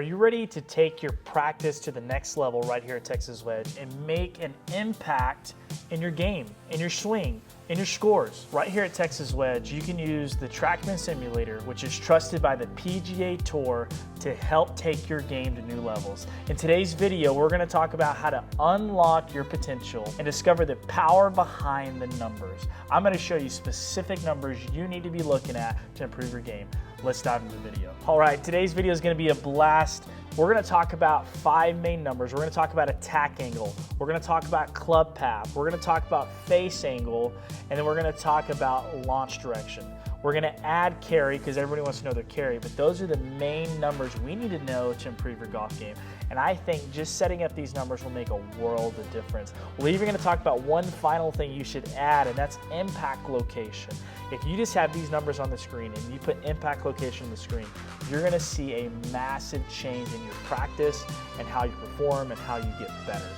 Are you ready to take your practice to the next level right here at Texas Wedge and make an impact in your game, in your swing, in your scores? Right here at Texas Wedge, you can use the TrackMan simulator, which is trusted by the PGA Tour to help take your game to new levels. In today's video, we're going to talk about how to unlock your potential and discover the power behind the numbers. I'm going to show you specific numbers you need to be looking at to improve your game. Let's dive into the video. All right, today's video is going to be a blast. We're going to talk about 5 main numbers. We're going to talk about attack angle. We're going to talk about club path. We're going to talk about face angle, and then we're going to talk about launch direction. We're going to add carry because everybody wants to know their carry, but those are the main numbers we need to know to improve your golf game. And I think just setting up these numbers will make a world of difference. We're even going to talk about one final thing you should add, and that's impact location. If you just have these numbers on the screen and you put impact location on the screen, you're going to see a massive change in your practice and how you perform and how you get better.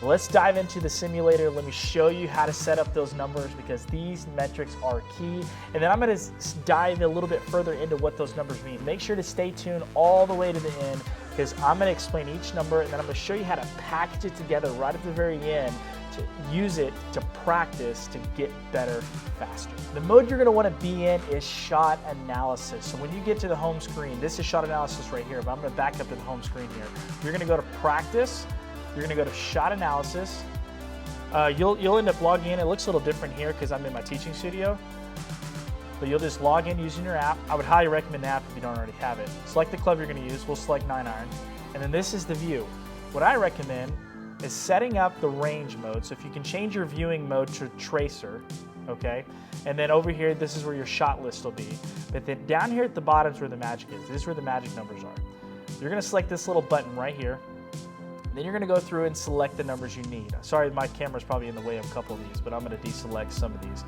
Let's dive into the simulator. Let me show you how to set up those numbers because these metrics are key. And then I'm going to dive a little bit further into what those numbers mean. Make sure to stay tuned all the way to the end because I'm going to explain each number and then I'm going to show you how to package it together right at the very end to use it to practice to get better faster. The mode you're going to want to be in is shot analysis. So when you get to the home screen, this is shot analysis right here, but I'm going to back up to the home screen here. You're going to go to practice. You're going to go to shot analysis. You'll end up logging in. It looks a little different here because I'm in my teaching studio. But you'll just log in using your app. I would highly recommend the app if you don't already have it. Select the club you're going to use. We'll select 9-iron. And then this is the view. What I recommend is setting up the range mode. So if you can change your viewing mode to tracer, okay? And then over here, this is where your shot list will be. But then down here at the bottom is where the magic is. This is where the magic numbers are. You're going to select this little button right here. Then you're going to go through and select the numbers you need. Sorry, my camera's probably in the way of a couple of these, but I'm going to deselect some of these.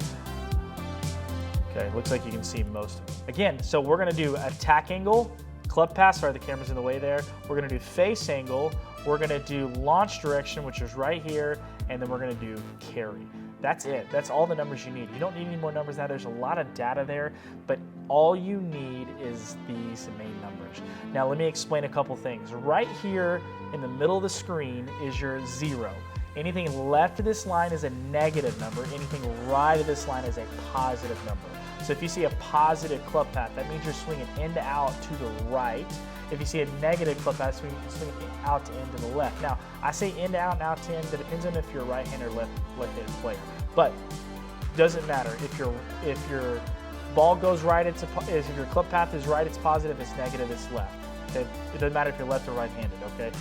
Okay, looks like you can see most of them. Again, so we're going to do attack angle, club pass, sorry, the camera's in the way there. We're going to do face angle. We're going to do launch direction, which is right here, and then we're going to do carry. That's it. That's all the numbers you need. You don't need any more numbers now. There's a lot of data there, but all you need is these main numbers. Now, let me explain a couple things. Right here in the middle of the screen is your 0. Anything left of this line is a negative number. Anything right of this line is a positive number. So if you see a positive club path, that means you're swinging in to out to the right. If you see a negative club path, swinging out to in to the left. Now, I say in to out and out to in, but it depends on if you're a right-handed or left-handed player. But doesn't matter. If your ball goes right, if your club path is right, it's positive. If it's negative, it's left. Okay? It doesn't matter if you're left or right-handed. Okay?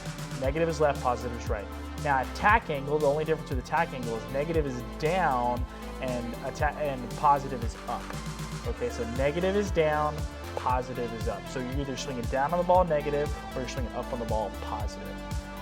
Negative is left, positive is right. Now, attack angle, the only difference with attack angle is negative is down and positive is up. Okay, so negative is down, positive is up. So you're either swinging down on the ball negative or you're swinging up on the ball positive.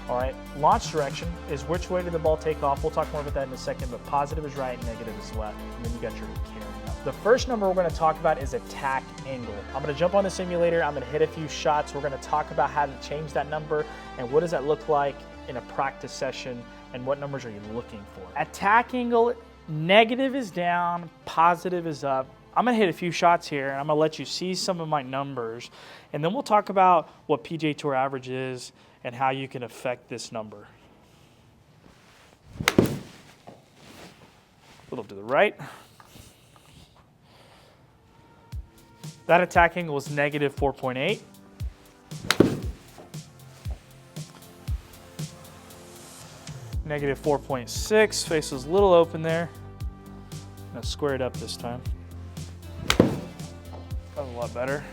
All right, launch direction is which way did the ball take off. We'll talk more about that in a second, but positive is right, negative is left, and then you got your carry. The first number we're going to talk about is attack angle. I'm going to jump on the simulator. I'm going to hit a few shots. We're going to talk about how to change that number and what does that look like in a practice session and what numbers are you looking for. Attack angle, negative is down, positive is up. I'm going to hit a few shots here, and I'm going to let you see some of my numbers, and then we'll talk about what PGA Tour average is and how you can affect this number. A little to the right. That attack angle was negative 4.8. Negative 4.6. Face was a little open there. Now square it up this time. That was a lot better.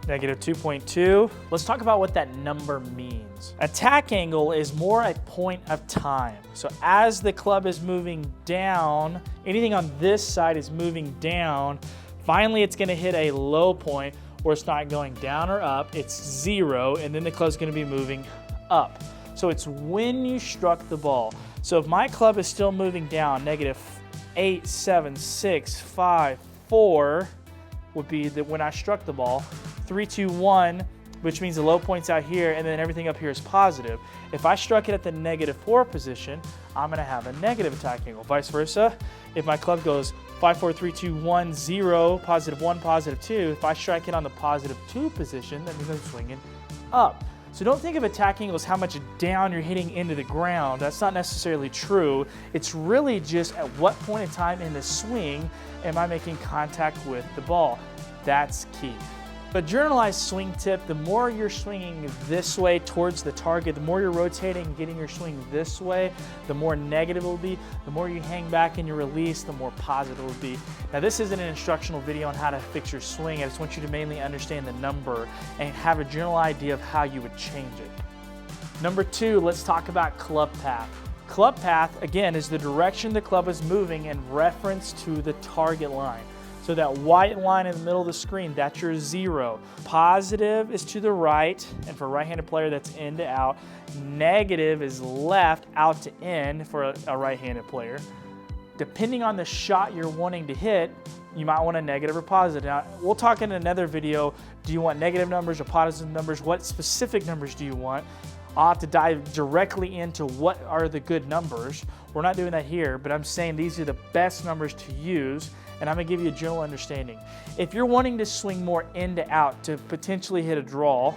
Negative 2.2. Let's talk about what that number means. Attack angle is more a point of time. So as the club is moving down, anything on this side is moving down. Finally, it's going to hit a low point where it's not going down or up. It's 0, and then the club's going to be moving up. So it's when you struck the ball. So if my club is still moving down, negative 8, 7, 6, 5, 4 would be that when I struck the ball. 3, 2, 1, which means the low point's out here, and then everything up here is positive. If I struck it at the negative 4 position, I'm going to have a negative attack angle. Vice versa, if my club goes 5, 4, 3, 2, 1, 0, positive 1, positive 2. If I strike it on the positive 2 position, that means I'm swinging up. So don't think of attack angle as how much down you're hitting into the ground. That's not necessarily true. It's really just at what point in time in the swing am I making contact with the ball. That's key. But generalized swing tip, the more you're swinging this way towards the target, the more you're rotating and getting your swing this way, the more negative it will be. The more you hang back in your release, the more positive it will be. Now this isn't an instructional video on how to fix your swing. I just want you to mainly understand the number and have a general idea of how you would change it. Number 2, let's talk about club path. Club path, again, is the direction the club is moving in reference to the target line. So that white line in the middle of the screen, that's your 0. Positive is to the right, and for a right-handed player, that's in to out. Negative is left, out to in for a right-handed player. Depending on the shot you're wanting to hit, you might want a negative or positive. Now, we'll talk in another video, do you want negative numbers or positive numbers? What specific numbers do you want? I'll have to dive directly into what are the good numbers. We're not doing that here, but I'm saying these are the best numbers to use, and I'm gonna give you a general understanding. If you're wanting to swing more in to out to potentially hit a draw,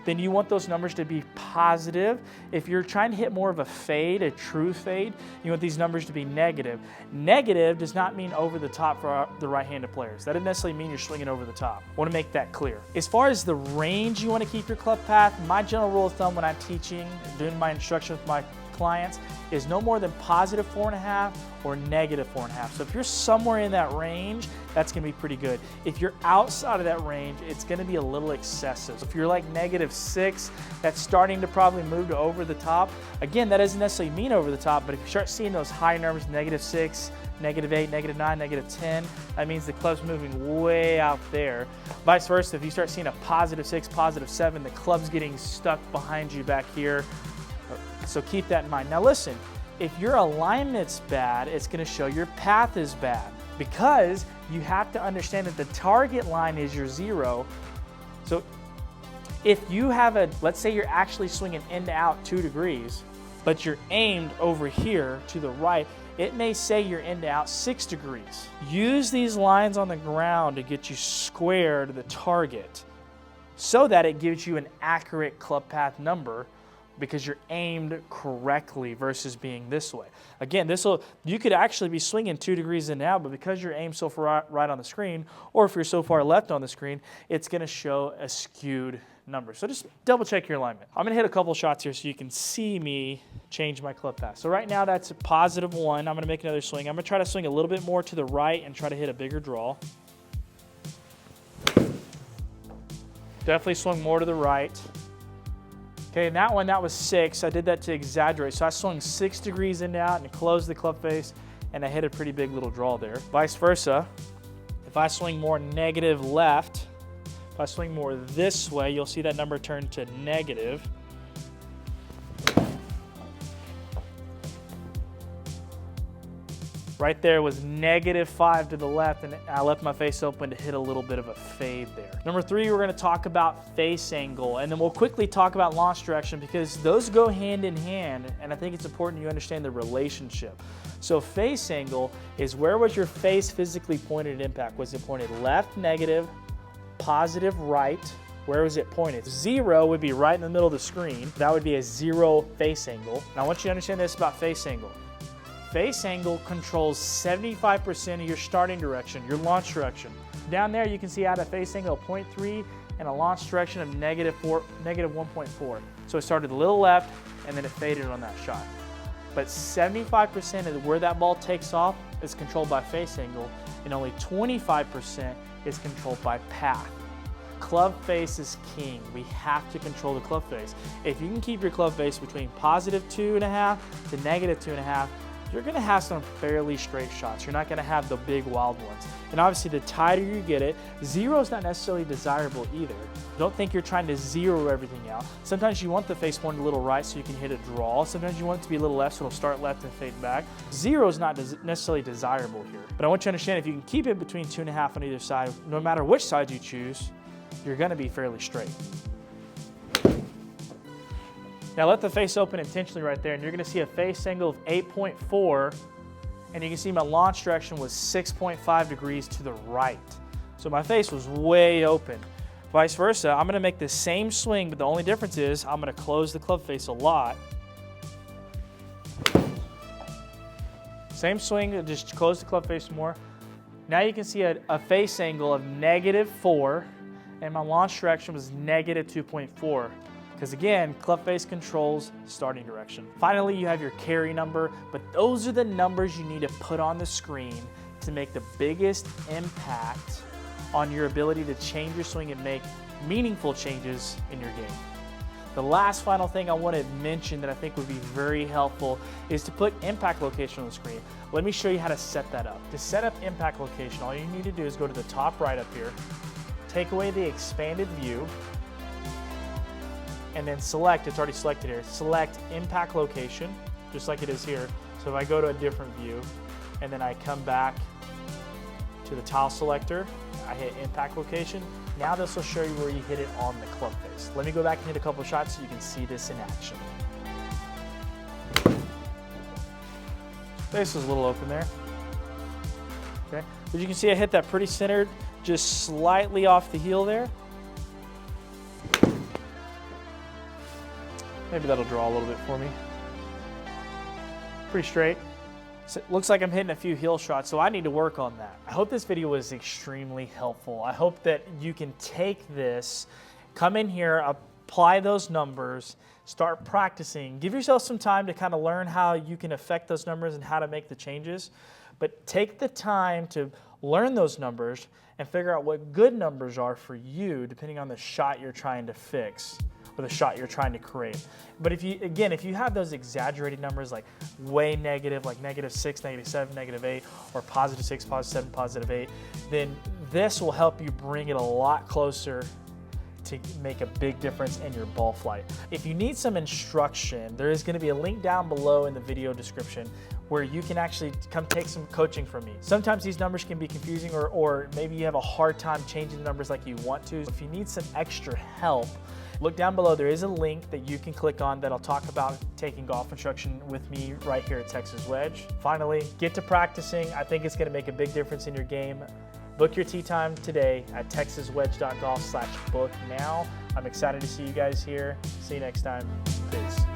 then you want those numbers to be positive. If you're trying to hit more of a fade, a true fade, you want these numbers to be negative. Negative does not mean over the top for the right-handed players. That doesn't necessarily mean you're swinging over the top. I want to make that clear. As far as the range you want to keep your club path, my general rule of thumb when I'm teaching, doing my instruction with my clients, is no more than positive 4.5 or negative 4.5. So if you're somewhere in that range, that's gonna be pretty good. If you're outside of that range, it's gonna be a little excessive. If you're like -6, that's starting to probably move to over the top. Again, that doesn't necessarily mean over the top, but if you start seeing those high numbers, -6, -8, -9, -10, that means the club's moving way out there. Vice versa, if you start seeing a +6, +7, the club's getting stuck behind you back here. So keep that in mind. Now listen, if your alignment's bad, it's gonna show your path is bad, because you have to understand that the target line is your 0. So if you have let's say you're actually swinging in to out 2 degrees, but you're aimed over here to the right, it may say you're in to out 6 degrees. Use these lines on the ground to get you square to the target so that it gives you an accurate club path number, because you're aimed correctly versus being this way. Again, you could actually be swinging 2 degrees in and out, but because you're aimed so far right on the screen, or if you're so far left on the screen, it's gonna show a skewed number. So just double check your alignment. I'm gonna hit a couple shots here so you can see me change my club path. So right now that's a +1. I'm gonna make another swing. I'm gonna try to swing a little bit more to the right and try to hit a bigger draw. Definitely swung more to the right. Okay, and that one, that was 6. I did that to exaggerate. So I swung 6 degrees in and out and closed the club face, and I hit a pretty big little draw there. Vice versa, if I swing more negative left, if I swing more this way, you'll see that number turn to negative. Right there was -5 to the left, and I left my face open to hit a little bit of a fade there. Number 3, we're gonna talk about face angle, and then we'll quickly talk about launch direction, because those go hand in hand, and I think it's important you understand the relationship. So face angle is, where was your face physically pointed at impact? Was it pointed left, negative, positive, right? Where was it pointed? 0 would be right in the middle of the screen. That would be a 0 face angle. Now I want you to understand this about face angle. Face angle controls 75% of your starting direction, your launch direction. Down there you can see I had a face angle of 0.3 and a launch direction of -1.4. So it started a little left and then it faded on that shot. But 75% of where that ball takes off is controlled by face angle, and only 25% is controlled by path. Club face is king. We have to control the club face. If you can keep your club face between +2.5 to -2.5, you're gonna have some fairly straight shots. You're not gonna have the big wild ones. And obviously the tighter you get it, 0 is not necessarily desirable either. Don't think you're trying to 0 everything out. Sometimes you want the face pointed a little right so you can hit a draw. Sometimes you want it to be a little left so it'll start left and fade back. 0 is not necessarily desirable here. But I want you to understand, if you can keep it between 2.5 on either side, no matter which side you choose, you're gonna be fairly straight. Now let the face open intentionally right there, and you're gonna see a face angle of 8.4 and you can see my launch direction was 6.5 degrees to the right. So my face was way open. Vice versa, I'm gonna make the same swing, but the only difference is I'm gonna close the club face a lot. Same swing, just close the club face more. Now you can see a face angle of -4, and my launch direction was -2.4. Because again, club face controls starting direction. Finally, you have your carry number, but those are the numbers you need to put on the screen to make the biggest impact on your ability to change your swing and make meaningful changes in your game. The last final thing I want to mention that I think would be very helpful is to put impact location on the screen. Let me show you how to set that up. To set up impact location, all you need to do is go to the top right up here, take away the expanded view, and then select, it's already selected here, select impact location, just like it is here. So if I go to a different view, and then I come back to the tile selector, I hit impact location, now this will show you where you hit it on the club face. Let me go back and hit a couple shots so you can see this in action. Face was a little open there. Okay, but you can see I hit that pretty centered, just slightly off the heel there. Maybe that'll draw a little bit for me. Pretty straight. So it looks like I'm hitting a few heel shots, so I need to work on that. I hope this video was extremely helpful. I hope that you can take this, come in here, apply those numbers, start practicing. Give yourself some time to kind of learn how you can affect those numbers and how to make the changes. But take the time to learn those numbers and figure out what good numbers are for you depending on the shot you're trying to fix or the shot you're trying to create. But if you have those exaggerated numbers like way negative, like -6, -7, -8, or +6, +7, +8, then this will help you bring it a lot closer to make a big difference in your ball flight. If you need some instruction, there is going to be a link down below in the video description where you can actually come take some coaching from me. Sometimes these numbers can be confusing, or maybe you have a hard time changing the numbers like you want to. If you need some extra help, look down below. There is a link that you can click on that'll talk about taking golf instruction with me right here at Texas Wedge. Finally, get to practicing. I think it's going to make a big difference in your game. Book your tee time today at texaswedge.golf/book now. I'm excited to see you guys here. See you next time. Peace.